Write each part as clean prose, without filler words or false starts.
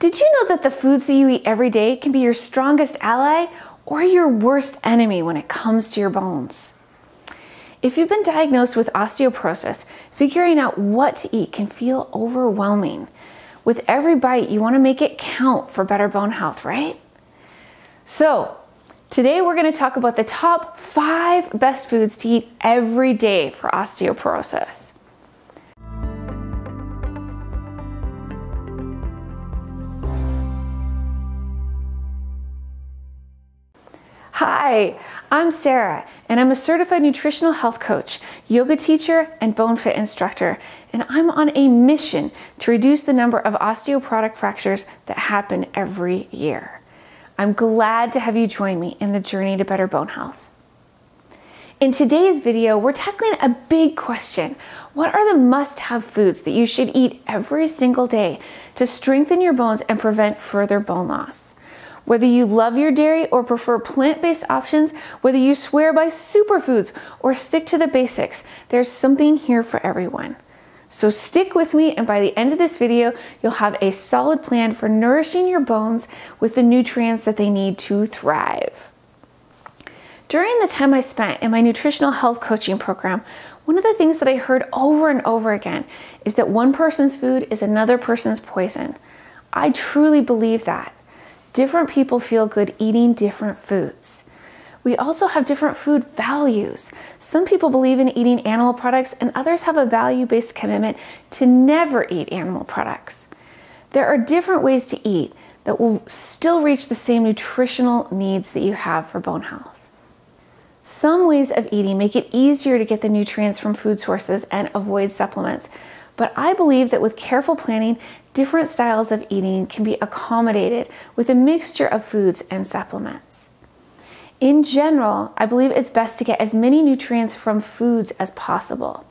Did you know that the foods that you eat every day can be your strongest ally or your worst enemy when it comes to your bones? If you've been diagnosed with osteoporosis, figuring out what to eat can feel overwhelming. With every bite, you want to make it count for better bone health, right? So, today we're going to talk about the top 5 best foods to eat every day for osteoporosis. Hi, I'm Sarah, and I'm a certified nutritional health coach, yoga teacher, and bone fit instructor, and I'm on a mission to reduce the number of osteoporotic fractures that happen every year. I'm glad to have you join me in the journey to better bone health. In today's video, we're tackling a big question. What are the must-have foods that you should eat every single day to strengthen your bones and prevent further bone loss? Whether you love your dairy or prefer plant-based options, whether you swear by superfoods or stick to the basics, there's something here for everyone. So stick with me, and by the end of this video, you'll have a solid plan for nourishing your bones with the nutrients that they need to thrive. During the time I spent in my nutritional health coaching program, one of the things that I heard over and over again is that one person's food is another person's poison. I truly believe that. Different people feel good eating different foods. We also have different food values. Some people believe in eating animal products, and others have a value-based commitment to never eat animal products. There are different ways to eat that will still reach the same nutritional needs that you have for bone health. Some ways of eating make it easier to get the nutrients from food sources and avoid supplements, but I believe that with careful planning, different styles of eating can be accommodated with a mixture of foods and supplements. In general, I believe it's best to get as many nutrients from foods as possible.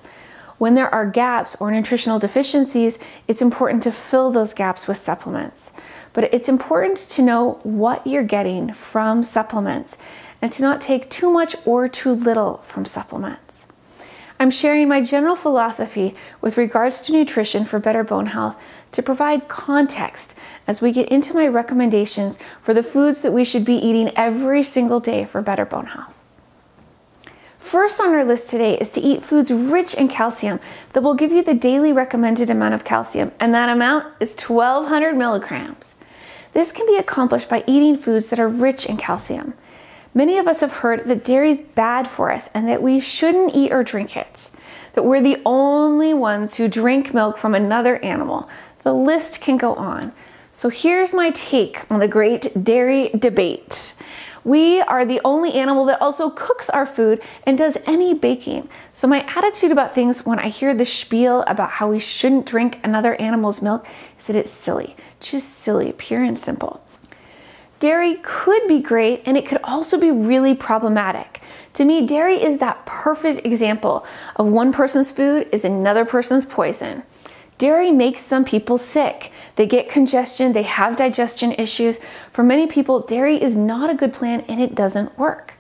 When there are gaps or nutritional deficiencies, it's important to fill those gaps with supplements. But it's important to know what you're getting from supplements and to not take too much or too little from supplements. I'm sharing my general philosophy with regards to nutrition for better bone health to provide context as we get into my recommendations for the foods that we should be eating every single day for better bone health. First on our list today is to eat foods rich in calcium that will give you the daily recommended amount of calcium, and that amount is 1,200 milligrams. This can be accomplished by eating foods that are rich in calcium. Many of us have heard that dairy is bad for us and that we shouldn't eat or drink it, that we're the only ones who drink milk from another animal. The list can go on. So here's my take on the great dairy debate. We are the only animal that also cooks our food and does any baking. So my attitude about things when I hear the spiel about how we shouldn't drink another animal's milk is that it's silly, just silly, pure and simple. Dairy could be great, and it could also be really problematic. To me, dairy is that perfect example of one person's food is another person's poison. Dairy makes some people sick. They get congestion, they have digestion issues. For many people, dairy is not a good plan and it doesn't work.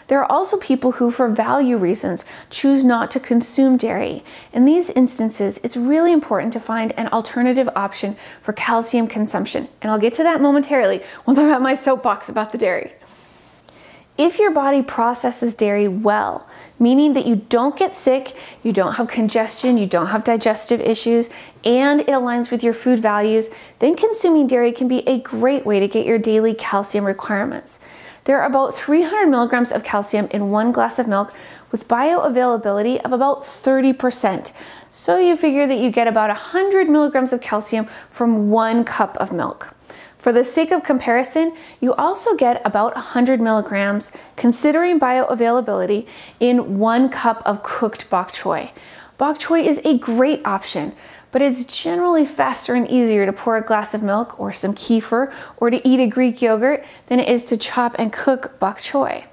There are also people who, for value reasons, choose not to consume dairy. In these instances, it's really important to find an alternative option for calcium consumption. And I'll get to that momentarily once I'm at my soapbox about the dairy. If your body processes dairy well, meaning that you don't get sick, you don't have congestion, you don't have digestive issues, and it aligns with your food values, then consuming dairy can be a great way to get your daily calcium requirements. There are about 300 milligrams of calcium in 1 glass of milk with bioavailability of about 30%. So you figure that you get about 100 milligrams of calcium from 1 cup of milk. For the sake of comparison, you also get about 100 milligrams, considering bioavailability, in 1 cup of cooked bok choy. Bok choy is a great option, but it's generally faster and easier to pour a glass of milk or some kefir or to eat a Greek yogurt than it is to chop and cook bok choy.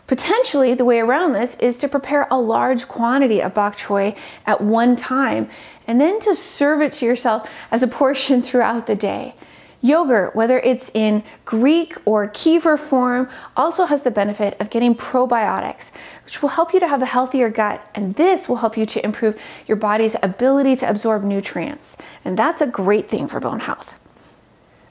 Potentially, the way around this is to prepare a large quantity of bok choy at one time and then to serve it to yourself as a portion throughout the day. Yogurt, whether it's in Greek or kefir form, also has the benefit of getting probiotics, which will help you to have a healthier gut, and this will help you to improve your body's ability to absorb nutrients. And that's a great thing for bone health.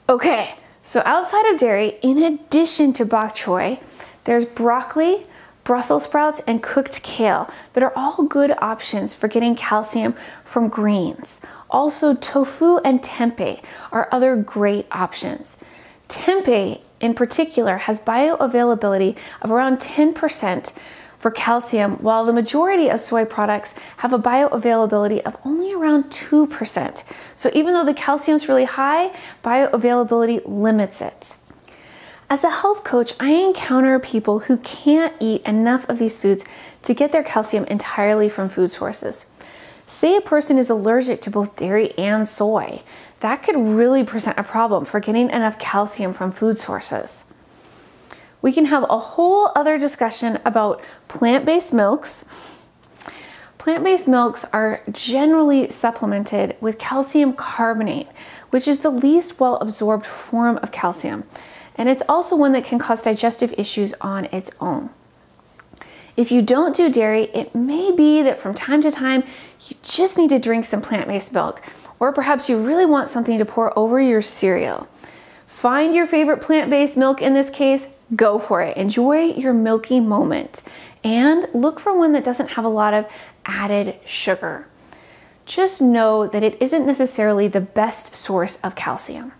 Okay, so outside of dairy, in addition to bok choy, there's broccoli, Brussels sprouts, and cooked kale that are all good options for getting calcium from greens. Also, tofu and tempeh are other great options. Tempeh in particular has bioavailability of around 10% for calcium, while the majority of soy products have a bioavailability of only around 2%. So even though the calcium is really high, bioavailability limits it. As a health coach, I encounter people who can't eat enough of these foods to get their calcium entirely from food sources. Say a person is allergic to both dairy and soy. That could really present a problem for getting enough calcium from food sources. We can have a whole other discussion about plant-based milks. Plant-based milks are generally supplemented with calcium carbonate, which is the least well-absorbed form of calcium. And it's also one that can cause digestive issues on its own. If you don't do dairy, it may be that from time to time, you just need to drink some plant-based milk, or perhaps you really want something to pour over your cereal. Find your favorite plant-based milk in this case, go for it. Enjoy your milky moment. And look for one that doesn't have a lot of added sugar. Just know that it isn't necessarily the best source of calcium.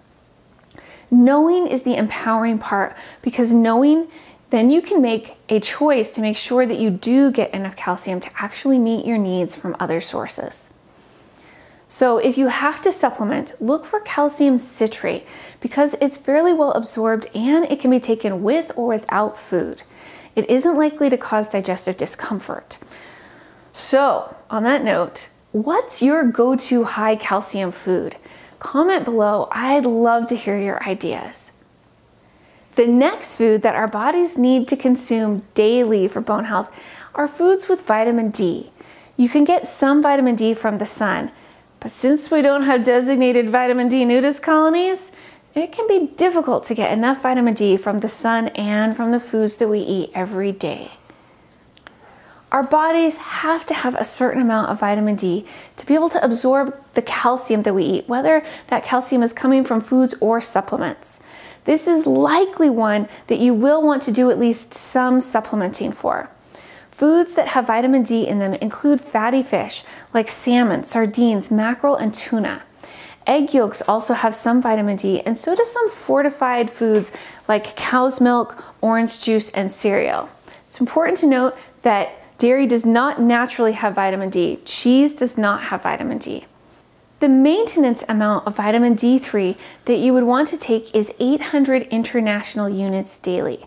Knowing is the empowering part, because knowing, then you can make a choice to make sure that you do get enough calcium to actually meet your needs from other sources. So if you have to supplement, look for calcium citrate because it's fairly well absorbed and it can be taken with or without food. It isn't likely to cause digestive discomfort. So on that note, what's your go-to high calcium food? Comment below. I'd love to hear your ideas. The next food that our bodies need to consume daily for bone health are foods with vitamin D. You can get some vitamin D from the sun, but since we don't have designated vitamin D nudist colonies, it can be difficult to get enough vitamin D from the sun and from the foods that we eat every day. Our bodies have to have a certain amount of vitamin D to be able to absorb the calcium that we eat, whether that calcium is coming from foods or supplements. This is likely one that you will want to do at least some supplementing for. Foods that have vitamin D in them include fatty fish like salmon, sardines, mackerel, and tuna. Egg yolks also have some vitamin D, and so does some fortified foods like cow's milk, orange juice, and cereal. It's important to note that dairy does not naturally have vitamin D. Cheese does not have vitamin D. The maintenance amount of vitamin D3 that you would want to take is 800 international units daily.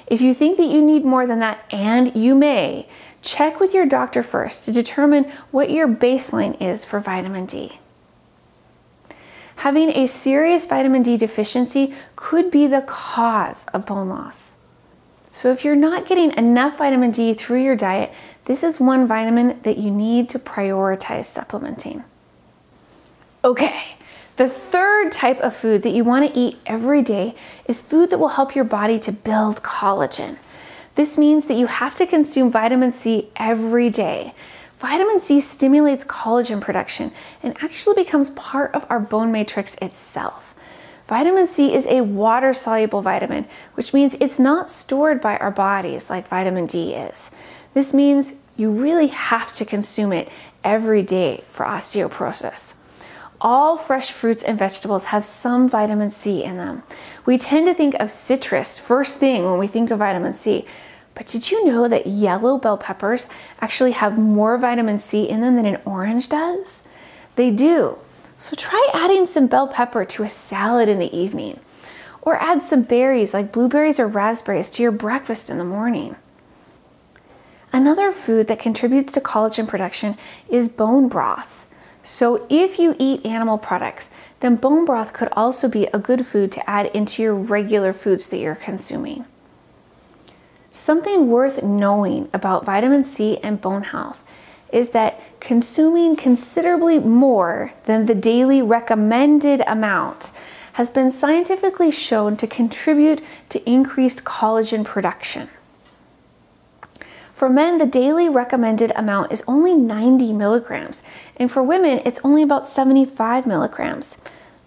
If you think that you need more than that, and you may, check with your doctor first to determine what your baseline is for vitamin D. Having a serious vitamin D deficiency could be the cause of bone loss. So if you're not getting enough vitamin D through your diet, this is one vitamin that you need to prioritize supplementing. Okay, the third type of food that you want to eat every day is food that will help your body to build collagen. This means that you have to consume vitamin C every day. Vitamin C stimulates collagen production and actually becomes part of our bone matrix itself. Vitamin C is a water-soluble vitamin, which means it's not stored by our bodies like vitamin D is. This means you really have to consume it every day for osteoporosis. All fresh fruits and vegetables have some vitamin C in them. We tend to think of citrus first thing when we think of vitamin C, but did you know that yellow bell peppers actually have more vitamin C in them than an orange does? They do. So try adding some bell pepper to a salad in the evening, or add some berries like blueberries or raspberries to your breakfast in the morning. Another food that contributes to collagen production is bone broth. So if you eat animal products, then bone broth could also be a good food to add into your regular foods that you're consuming. Something worth knowing about vitamin C and bone health is that consuming considerably more than the daily recommended amount has been scientifically shown to contribute to increased collagen production. For men, the daily recommended amount is only 90 milligrams, and for women, it's only about 75 milligrams.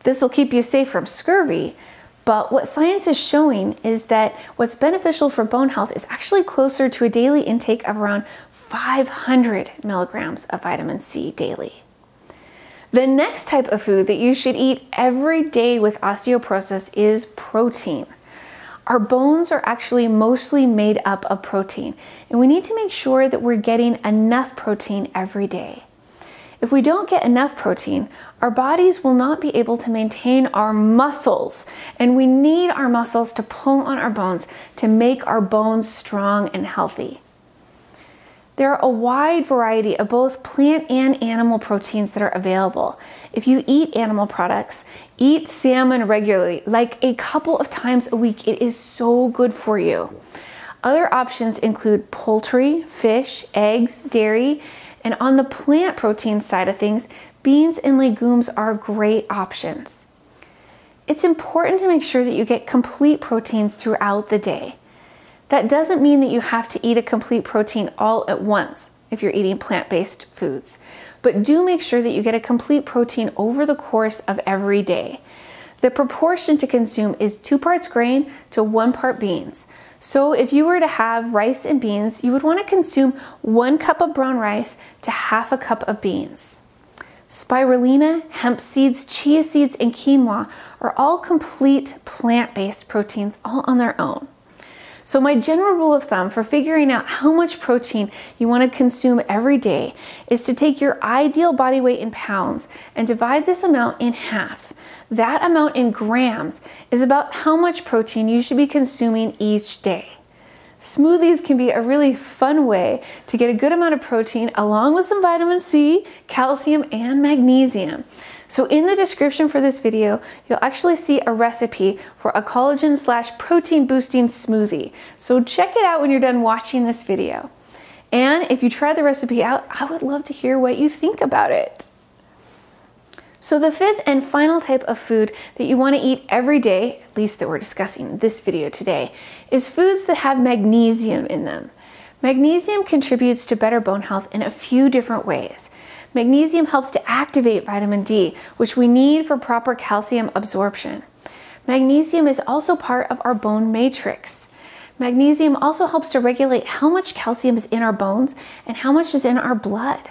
This will keep you safe from scurvy, but what science is showing is that what's beneficial for bone health is actually closer to a daily intake of around 500 milligrams of vitamin C daily. The next type of food that you should eat every day with osteoporosis is protein. Our bones are actually mostly made up of protein, and we need to make sure that we're getting enough protein every day. If we don't get enough protein, our bodies will not be able to maintain our muscles, and we need our muscles to pull on our bones to make our bones strong and healthy. There are a wide variety of both plant and animal proteins that are available. If you eat animal products, eat salmon regularly, like a couple of times a week. It is so good for you. Other options include poultry, fish, eggs, dairy, and on the plant protein side of things, beans and legumes are great options. It's important to make sure that you get complete proteins throughout the day. That doesn't mean that you have to eat a complete protein all at once if you're eating plant-based foods, but do make sure that you get a complete protein over the course of every day. The proportion to consume is 2 parts grain to 1 part beans. So if you were to have rice and beans, you would want to consume 1 cup of brown rice to half a cup of beans. Spirulina, hemp seeds, chia seeds, and quinoa are all complete plant-based proteins all on their own. So my general rule of thumb for figuring out how much protein you want to consume every day is to take your ideal body weight in pounds and divide this amount in half. That amount in grams is about how much protein you should be consuming each day. Smoothies can be a really fun way to get a good amount of protein along with some vitamin C, calcium, and magnesium. So in the description for this video, you'll actually see a recipe for a collagen/protein boosting smoothie. So check it out when you're done watching this video. And if you try the recipe out, I would love to hear what you think about it. So the fifth and final type of food that you want to eat every day, at least that we're discussing in this video today, is foods that have magnesium in them. Magnesium contributes to better bone health in a few different ways. Magnesium helps to activate vitamin D, which we need for proper calcium absorption. Magnesium is also part of our bone matrix. Magnesium also helps to regulate how much calcium is in our bones and how much is in our blood.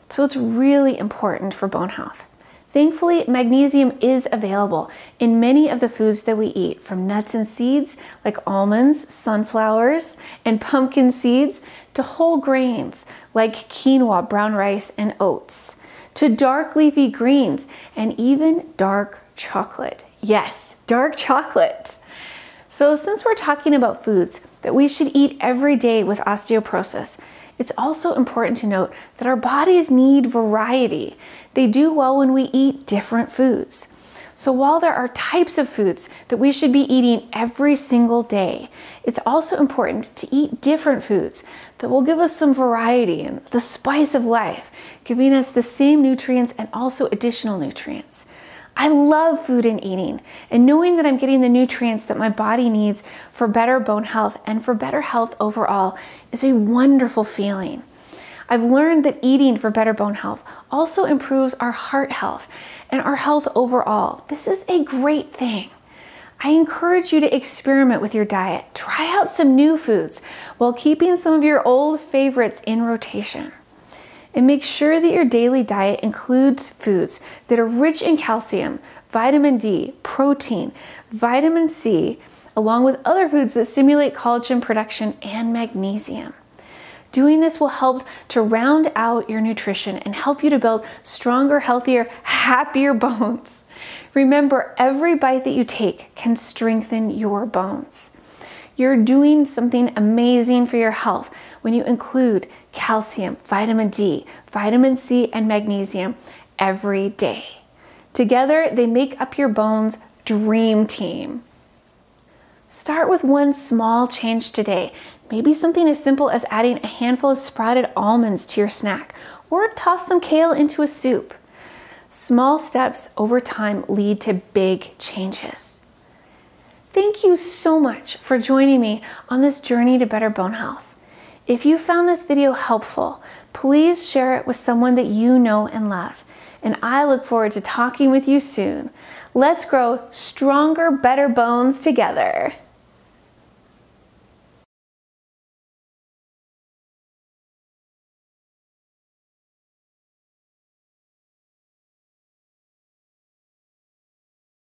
So it's really important for bone health. Thankfully, magnesium is available in many of the foods that we eat, from nuts and seeds like almonds, sunflowers, and pumpkin seeds, to whole grains like quinoa, brown rice, and oats, to dark leafy greens, and even dark chocolate. Yes, dark chocolate. So since we're talking about foods that we should eat every day with osteoporosis, it's also important to note that our bodies need variety. They do well when we eat different foods. So while there are types of foods that we should be eating every single day, it's also important to eat different foods that will give us some variety and the spice of life, giving us the same nutrients and also additional nutrients. I love food and eating, and knowing that I'm getting the nutrients that my body needs for better bone health and for better health overall is a wonderful feeling. I've learned that eating for better bone health also improves our heart health and our health overall. This is a great thing. I encourage you to experiment with your diet. Try out some new foods while keeping some of your old favorites in rotation. And make sure that your daily diet includes foods that are rich in calcium, vitamin D, protein, vitamin C, along with other foods that stimulate collagen production and magnesium. Doing this will help to round out your nutrition and help you to build stronger, healthier, happier bones. Remember, every bite that you take can strengthen your bones. You're doing something amazing for your health when you include calcium, vitamin D, vitamin C, and magnesium every day. Together, they make up your bones' dream team. Start with one small change today. Maybe something as simple as adding a handful of sprouted almonds to your snack, or toss some kale into a soup. Small steps over time lead to big changes. Thank you so much for joining me on this journey to better bone health. If you found this video helpful, please share it with someone that you know and love. and I look forward to talking with you soon. Let's grow stronger, better bones together.